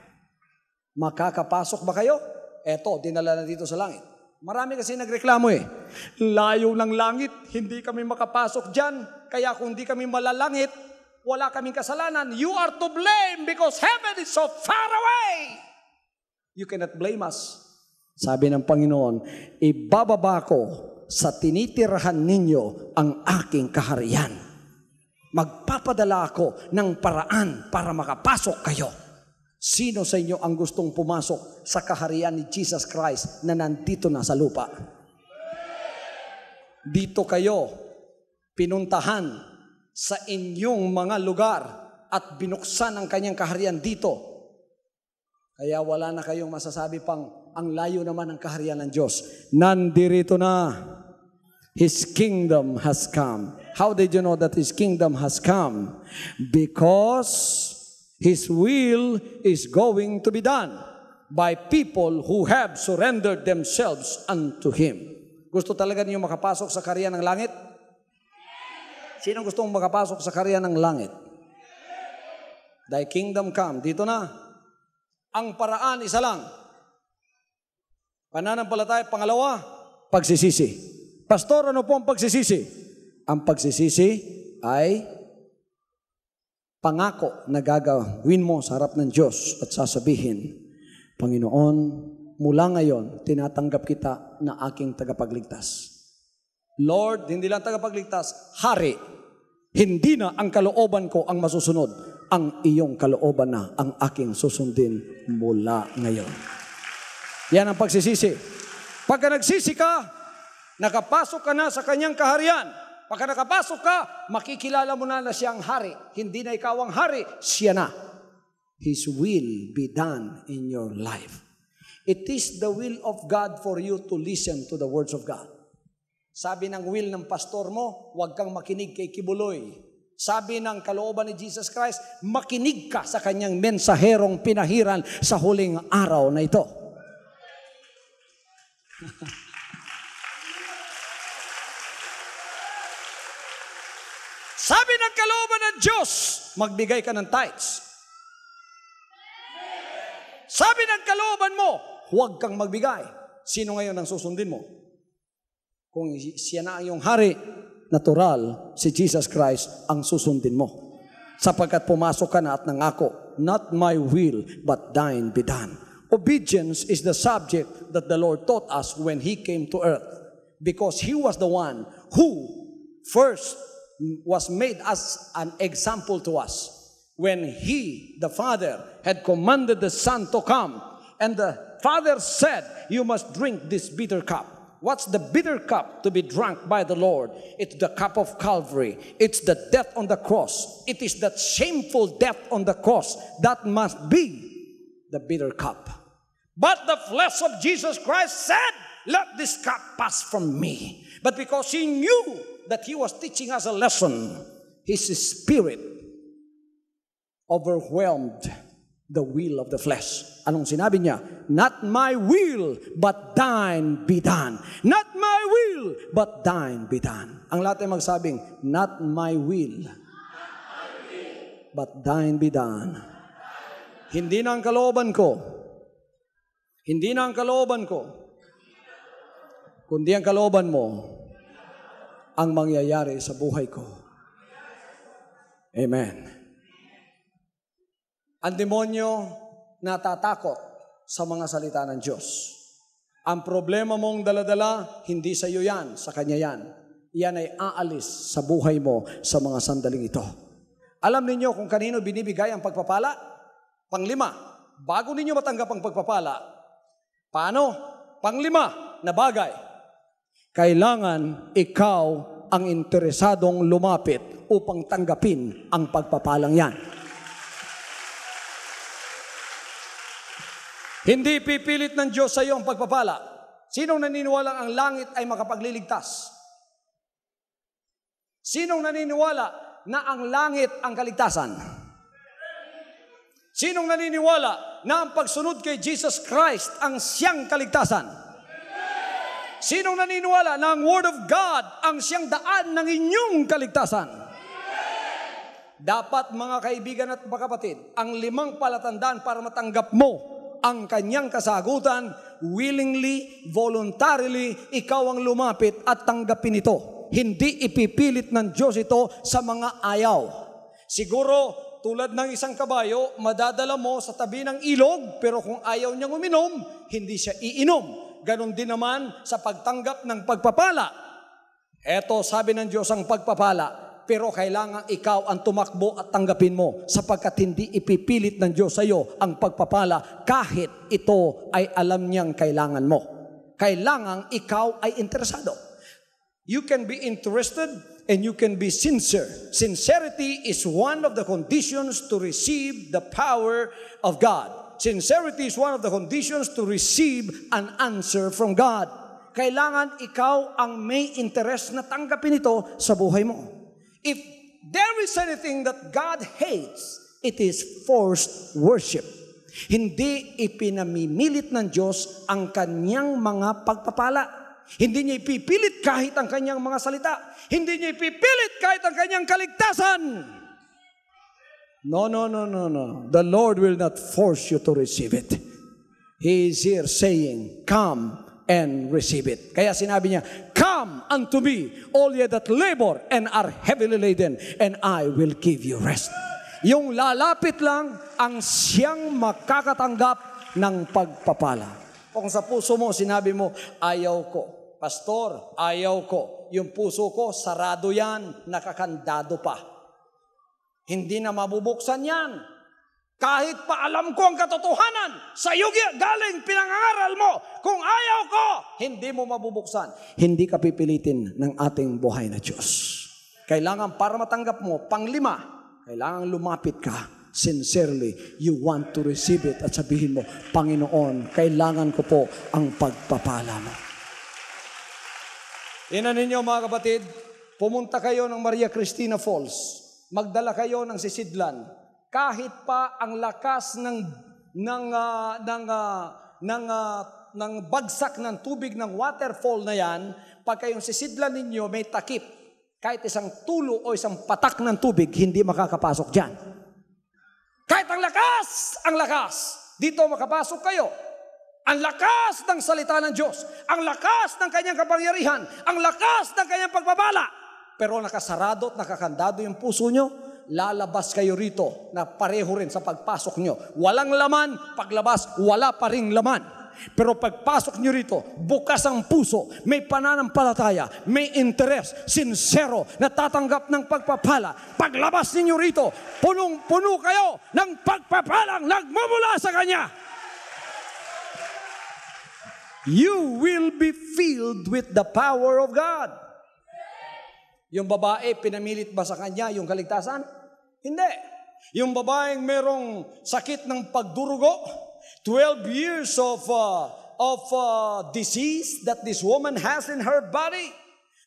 Makakapasok ba kayo? Eto, dinala na dito sa langit. Marami kasi nagreklamo eh. Layo ng langit, hindi kami makapasok dyan. Kaya kung hindi kami malalangit, wala kaming kasalanan. You are to blame because heaven is so far away. You cannot blame us. Sabi ng Panginoon, ibababa ko sa tinitirahan ninyo ang aking kaharian. Magpapadala ako ng paraan para makapasok kayo. Sino sa inyo ang gustong pumasok sa kaharian ni Jesus Christ na nandito na sa lupa? Dito kayo pinuntahan sa inyong mga lugar at binuksan ang kanyang kaharian dito. Kaya wala na kayong masasabi pang ang layo naman ng kaharian ng Diyos. Nandirito na. His kingdom has come. How did you know that His kingdom has come? Because His will is going to be done by people who have surrendered themselves unto Him. Gusto talaga niyo makapasok sa kaharian ng langit? Sino gusto mong makapasok sa kaharian ng langit? Thy kingdom come. Dito na. Ang paraan isa lang. Pananampalataya. Pangalawa, pagsisisi. Pastor, ano po ang pagsisisi? Ang pagsisisi ay pangako na gagawin mo sa harap ng Diyos at sasabihin, Panginoon, mula ngayon, tinatanggap kita na aking tagapagligtas. Lord, hindi lang tagapagligtas, Hari, hindi na ang kalooban ko ang masusunod, ang iyong kalooban na ang aking susundin mula ngayon. Yan ang pagsisisi. Pagka nagsisi ka, nakapasok ka na sa kanyang kaharian. Pagka nakapasok ka, makikilala mo na siyang hari. Hindi na ikaw ang hari, siya na. His will be done in your life. It is the will of God for you to listen to the words of God. Sabi ng will ng pastor mo, huwag kang makinig kay Kibuloy. Sabi ng kalooban ni Jesus Christ, makinig ka sa kanyang mensaherong pinahiran sa huling araw na ito. Sabi ng kalooban ng Diyos, magbigay ka ng tithes. Sabi ng kalooban mo, huwag kang magbigay. Sino ngayon ang susundin mo? Kung siya na ang iyong hari, natural, si Jesus Christ ang susundin mo. Sapagkat pumasok ka na at nangako, not my will, but thine be done. Obedience is the subject that the Lord taught us when He came to earth. Because He was the one who first was made as an example to us. When He, the Father, had commanded the Son to come, and the Father said, you must drink this bitter cup. What's the bitter cup to be drunk by the Lord? It's the cup of Calvary. It's the death on the cross. It is that shameful death on the cross that must be the bitter cup. But the flesh of Jesus Christ said, let this cup pass from me. But because He knew that He was teaching us a lesson, His Spirit overwhelmed the will of the flesh. Anong sinabi niya? Not my will, but thine be done. Not my will, but thine be done. Ang lahat ay magsabing, not my will, but thine be done. Hindi na ang kalooban ko. Hindi na ang kalooban ko. Kundi ang kalooban mo ang mangyayari sa buhay ko. Amen. Ang demonyo natatakot sa mga salita ng Diyos. Ang problema mong daladala, hindi sa iyo yan, sa Kanya yan. Yan ay aalis sa buhay mo sa mga sandaling ito. Alam ninyo kung kanino binibigay ang pagpapala? Panglima, bago ninyo matanggap ang pagpapala, paano? Panglima na bagay. Kailangan ikaw ang interesadong lumapit upang tanggapin ang pagpapalang yan. Hindi pipilit ng Diyos sa iyo ang pagpapala. Sinong naniniwala ang langit ay makapagliligtas? Sinong naniniwala na ang langit ang kaligtasan? Sinong naniniwala na ang pagsunod kay Jesus Christ ang siyang kaligtasan? Sinong naniniwala na ang Word of God ang siyang daan ng inyong kaligtasan? Dapat mga kaibigan at mga kapatid, ang 5 palatandaan para matanggap mo ang kanyang kasagutan, willingly, voluntarily, ikaw ang lumapit at tanggapin ito. Hindi ipipilit ng Diyos ito sa mga ayaw. Siguro, tulad ng isang kabayo, madadala mo sa tabi ng ilog, pero kung ayaw niyang uminom, hindi siya iinom. Ganon din naman sa pagtanggap ng pagpapala. Eto, sabi ng Diyos ang pagpapala, pero kailangan ikaw ang tumakbo at tanggapin mo sapagkat hindi ipipilit ng Diyos sa iyo ang pagpapala kahit ito ay alam niyang kailangan mo. Kailangan ikaw ay interesado. You can be interested and you can be sincere. Sincerity is one of the conditions to receive the power of God. Sincerity is one of the conditions to receive an answer from God. Kailangan ikaw ang may interest na tanggapin ito sa buhay mo. If there is anything that God hates, it is forced worship. Hindi ipinamimilit ng Diyos ang kanyang mga pagpapala. Hindi niya ipipilit kahit ang kanyang mga salita. Hindi niya ipipilit kahit ang kanyang kaligtasan. No. The Lord will not force you to receive it. He is here saying, come and receive it. Kaya sinabi niya, come unto me, all ye that labor and are heavily laden, and I will give you rest. Yung lalapit lang ang siyang makakatanggap ng pagpapala. Kung sa puso mo, sinabi mo, ayaw ko. Pastor, ayaw ko. Yung puso ko, sarado yan, nakakandado pa. Hindi na mabubuksan yan. Kahit pa alam ko ang katotohanan, sa iyo galing pinangangaral mo, kung ayaw ko, hindi mo mabubuksan. Hindi ka pipilitin ng ating buhay na Diyos. Kailangan para matanggap mo, panglima, kailangan lumapit ka. Sincerely, you want to receive it at sabihin mo, Panginoon, kailangan ko po ang pagpapala mo. Ina ninyo mga kapatid, pumunta kayo ng Maria Cristina Falls, magdala kayo ng sisidlan. Kahit pa ang lakas ng bagsak ng tubig ng waterfall na yan, pagka yung sisidlan ninyo may takip, kahit isang tulo o isang patak ng tubig, hindi makakapasok dyan. Kahit ang lakas, dito makapasok kayo. Ang lakas ng salita ng Diyos, ang lakas ng kanyang kapangyarihan, ang lakas ng kanyang pagpapala. Pero nakasarado at nakakandado yung puso nyo, lalabas kayo rito na pareho rin sa pagpasok nyo. Walang laman, paglabas, wala pa ring laman. Pero pagpasok nyo rito, bukas ang puso, may pananampalataya, may interes, sincero, natatanggap ng pagpapala. Paglabas ninyo rito, punong-puno kayo ng pagpapalang nagmumula sa Kanya. You will be filled with the power of God. Yung babae, pinamilit ba sa kanya yung kaligtasan? Hindi. Yung babaeng merong sakit ng pagdurugo, 12 years of disease that this woman has in her body,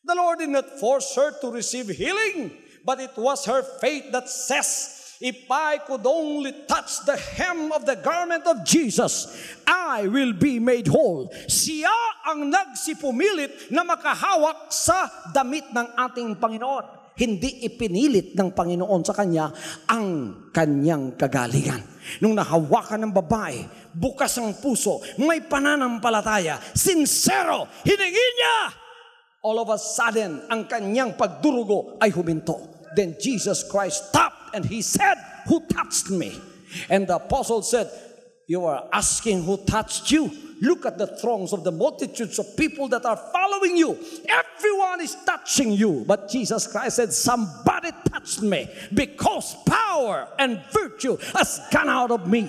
the Lord did not force her to receive healing, but it was her faith that says, if I could only touch the hem of the garment of Jesus, I will be made whole. Siya ang nagsipumilit na makahawak sa damit ng ating Panginoon. Hindi ipinilit ng Panginoon sa kanya ang kanyang kagalingan. Nung nahawakan ng babae, bukas ang puso, may pananampalataya, sincero, hiningi niya. All of a sudden, ang kanyang pagdurugo ay huminto. Then Jesus Christ stopped and He said, who touched me? And the apostle said, you are asking who touched you? Look at the throngs of the multitudes of people that are following you. Everyone is touching you. But Jesus Christ said, somebody touched me because power and virtue has gone out of me.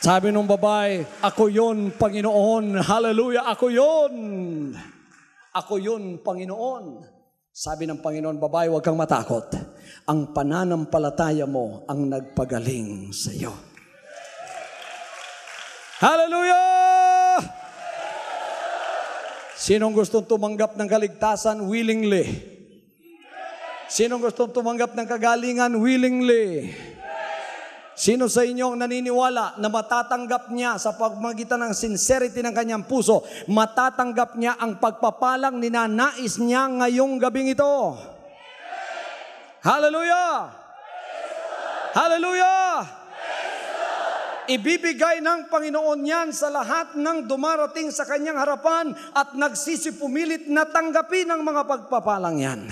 Sabi nung babae, ako yun, Panginoon. Hallelujah, ako yun. Ako yun, Panginoon. Sabi ng Panginoon, babae, huwag kang matakot. Ang pananampalataya mo ang nagpagaling sa iyo. Hallelujah! Sinong gustong tumanggap ng kaligtasan? Willingly. Sinong gustong tumanggap ng kagalingan? Willingly. Sino sa inyo ang naniniwala na matatanggap niya sa pagmagitan ng sincerity ng kanyang puso, matatanggap niya ang pagpapalang ninanais niya ngayong gabing ito? Hallelujah! Hallelujah! Ibibigay ng Panginoon yan sa lahat ng dumarating sa kanyang harapan at nagsisipumilit na tanggapin ang mga pagpapalang yan.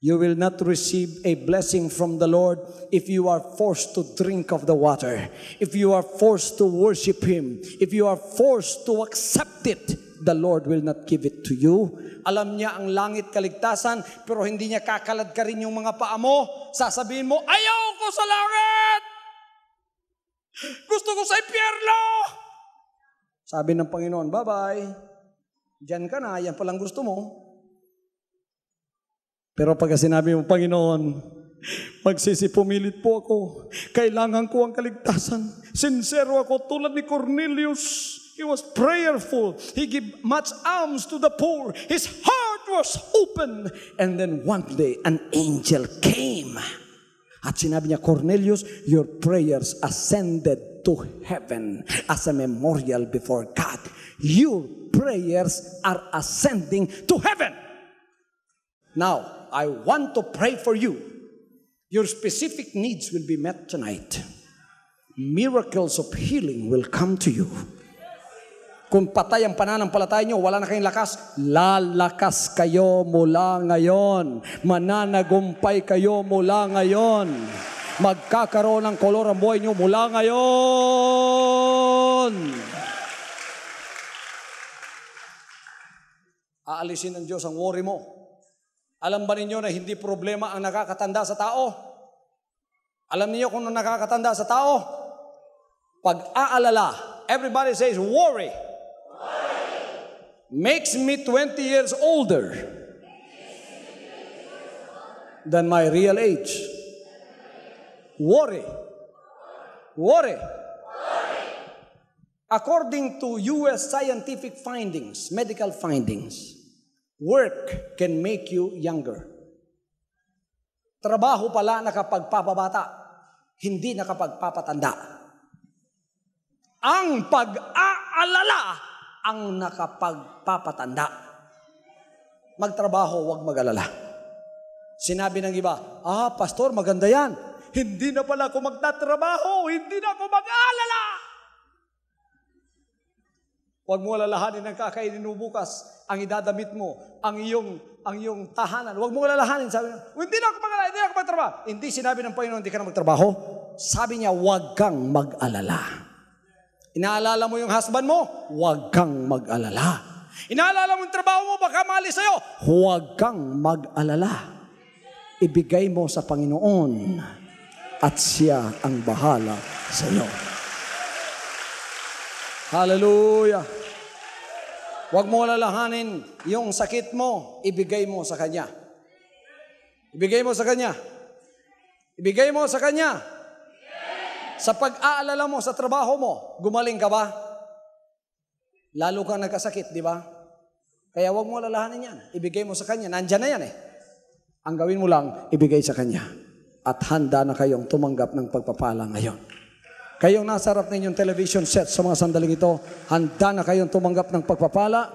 You will not receive a blessing from the Lord if you are forced to drink of the water, if you are forced to worship Him, if you are forced to accept it. The Lord will not give it to you. Alam niya ang langit kaligtasan, pero hindi niya kakalad ka rin yung mga paa mo. Sasabihin mo, ayaw ko sa langit! Gusto ko sa impyerno! Sabi ng Panginoon, bye-bye. Diyan ka na, yan palang gusto mo. Pero pag sinabi mo, Panginoon, magsisipumilit po ako. Kailangan ko ang kaligtasan. Sincero ako tulad ni Cornelius. He was prayerful. He gave much alms to the poor. His heart was open. And then one day, an angel came. At sinabi niya, Cornelius, your prayers ascended to heaven as a memorial before God. Your prayers are ascending to heaven. Now, I want to pray for you. Your specific needs will be met tonight. Miracles of healing will come to you. Kung patay ang pananampalataya nyo, wala na kayong lakas, lalakas kayo mula ngayon. Mananagumpay kayo mula ngayon. Magkakaroon ng kolor ang buhay nyo mula ngayon. Aalisin ng Diyos ang worry mo. Alam ba ninyo na hindi problema ang nakakatanda sa tao? Alam niyo kung nakakatanda sa tao? Pag-aalala. Everybody says worry. Makes me 20 years older than my real age. Worry. Worry. According to U.S. scientific findings, medical findings, work can make you younger. Trabaho pala nakapagpapabata, hindi nakapagpapatanda. Ang pag-aalala ang nakapagpapatanda. Magtrabaho, huwag mag-alala. Sinabi ng iba, pastor, maganda yan. Hindi na pala ako magtatrabaho, hindi na ako mag-aalala. Huwag mo alalahanin ang kakainin mo bukas, ang idadamit mo, ang iyong tahanan. Huwag mo alalahanin, sabi niya, hindi na ako mag-alala, hindi na ako magtrabaho. Hindi sinabi ng Panginoon, hindi ka na magtrabaho. Sabi niya, huwag kang mag-alala. Inaalala mo yung husband mo? Huwag kang mag-alala. Inaalala mo yung trabaho mo, baka maalis sa'yo? Huwag kang mag-alala. Ibigay mo sa Panginoon at siya ang bahala sa iyo. Hallelujah. Huwag mo alalahanin yung sakit mo, ibigay mo sa Kanya. Ibigay mo sa Kanya. Ibigay mo sa Kanya. Sa pag-aalala mo sa trabaho mo, gumaling ka ba? Lalo kang nagkasakit, di ba? Kaya huwag mo alalahanin yan. Ibigay mo sa Kanya. Nandyan na yan eh. Ang gawin mo lang, ibigay sa Kanya. At handa na kayong tumanggap ng pagpapala ngayon. Kayong nasa harap ninyong television set sa mga sandaling ito, handa na kayong tumanggap ng pagpapala.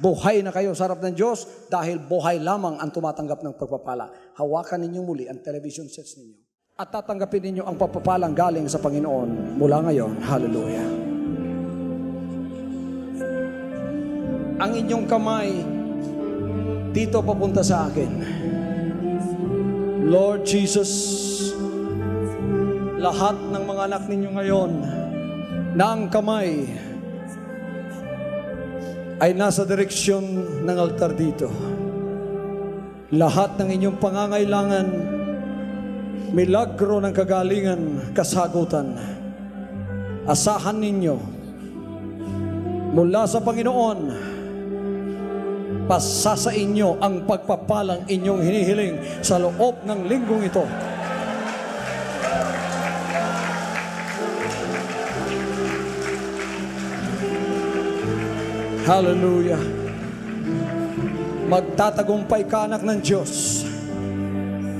Buhay na kayo sa harap ng Diyos dahil buhay lamang ang tumatanggap ng pagpapala. Hawakan ninyong muli ang television sets ninyo. At tatanggapin ninyo ang pagpapalang galing sa Panginoon mula ngayon. Hallelujah. Ang inyong kamay dito papunta sa akin. Lord Jesus, lahat ng mga anak ninyo ngayon na ang kamay ay nasa direksyon ng altar dito. Lahat ng inyong pangangailangan, milagro ng kagalingan, kasagutan, asahan ninyo mula sa Panginoon, pasa sa inyo ang pagpapalang inyong hinihiling sa loob ng linggong ito. Hallelujah. Magtatagumpay ka, anak ng Diyos.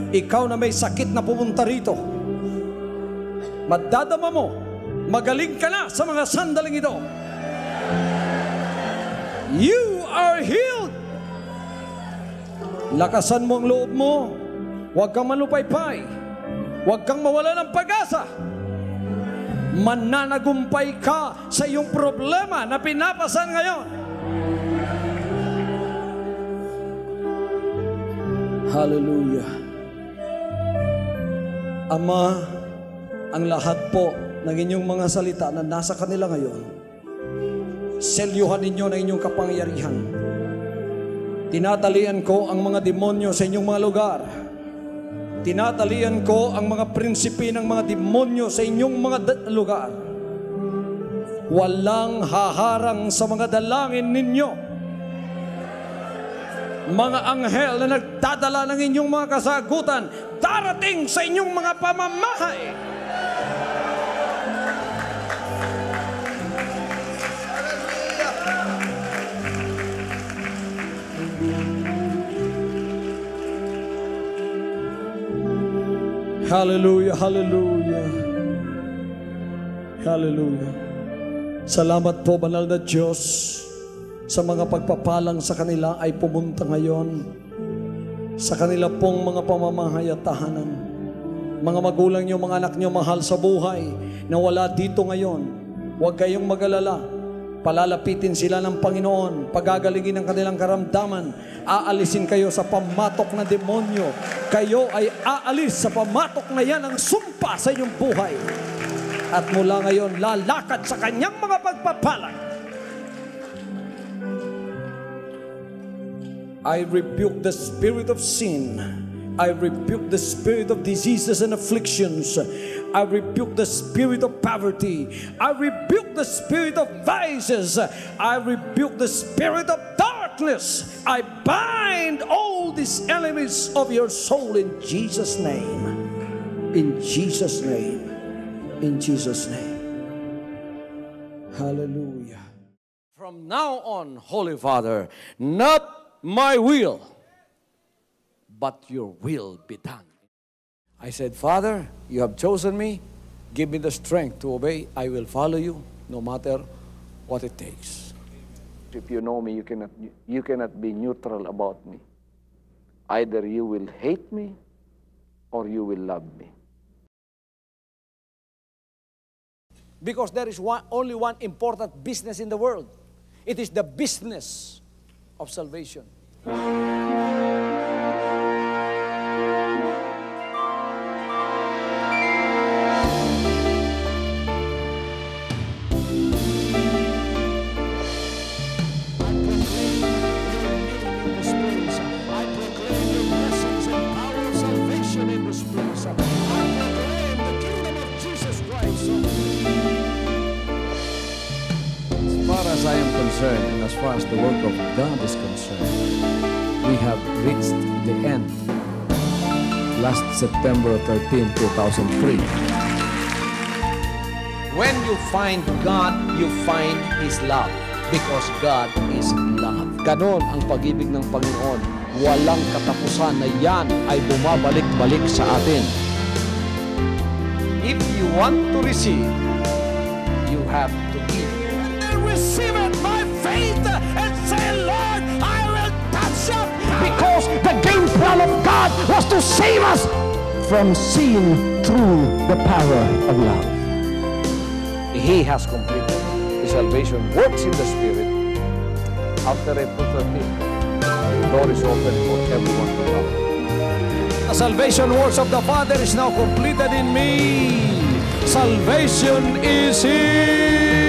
Ikaw na may sakit na pumunta rito, madadama mo, magaling ka na sa mga sandaling ito. You are healed. Lakasan mo ang loob mo. Huwag kang malupaypay. Huwag kang mawala ng pag-asa. mananagumpay ka sa iyong problema na pinapasan ngayon. Hallelujah. Ama, ang lahat po ng inyong mga salita na nasa kanila ngayon, selyuhan ninyo na inyong kapangyarihan. Tinatalian ko ang mga demonyo sa inyong mga lugar. Tinatalian ko ang mga prinsipe ng mga demonyo sa inyong mga lugar. Walang haharang sa mga dalangin ninyo. Mga anghel na nagdadala ng inyong mga kasagutan, darating sa inyong mga pamamahay. Hallelujah, hallelujah. Hallelujah. Salamat po, banal na Diyos, sa mga pagpapalang sa kanila ay pumunta ngayon sa kanila pong mga pamamahay at tahanan. Mga magulang nyo, mga anak nyo, mahal sa buhay, na wala dito ngayon, huwag kayong mag-alala. Palalapitin sila ng Panginoon, pagagalingin ang kanilang karamdaman, aalisin kayo sa pamatok na demonyo. Kayo ay aalis sa pamatok na yan ang sumpa sa inyong buhay. At mula ngayon, lalakad sa kanyang mga pagpapalang. I rebuke the spirit of sin. I rebuke the spirit of diseases and afflictions. I rebuke the spirit of poverty. I rebuke the spirit of vices. I rebuke the spirit of darkness. I bind all these enemies of your soul in Jesus' name. In Jesus' name. In Jesus' name. Hallelujah. From now on, Holy Father, not my will, but your will be done. I said, Father, you have chosen me. Give me the strength to obey. I will follow you no matter what it takes. If you know me, you cannot be neutral about me. Either you will hate me or you will love me. Because there is only one important business in the world. It is the business of salvation. As I am concerned, and as far as the work of God is concerned, we have reached the end. Last September 13, 2003. When you find God, you find His love. Because God is love. Ganon ang pag-ibig ng Panginoon. Walang katapusan na yan ay bumabalik-balik sa atin. If you want to receive, you have to give. Receive it by faith and say, Lord, I will touch up. Because the game plan of God was to save us from sin through the power of love. He has completed. His salvation works in the Spirit. After April 13th, the door is open for everyone to come. The salvation works of the Father is now completed in me. Salvation is here.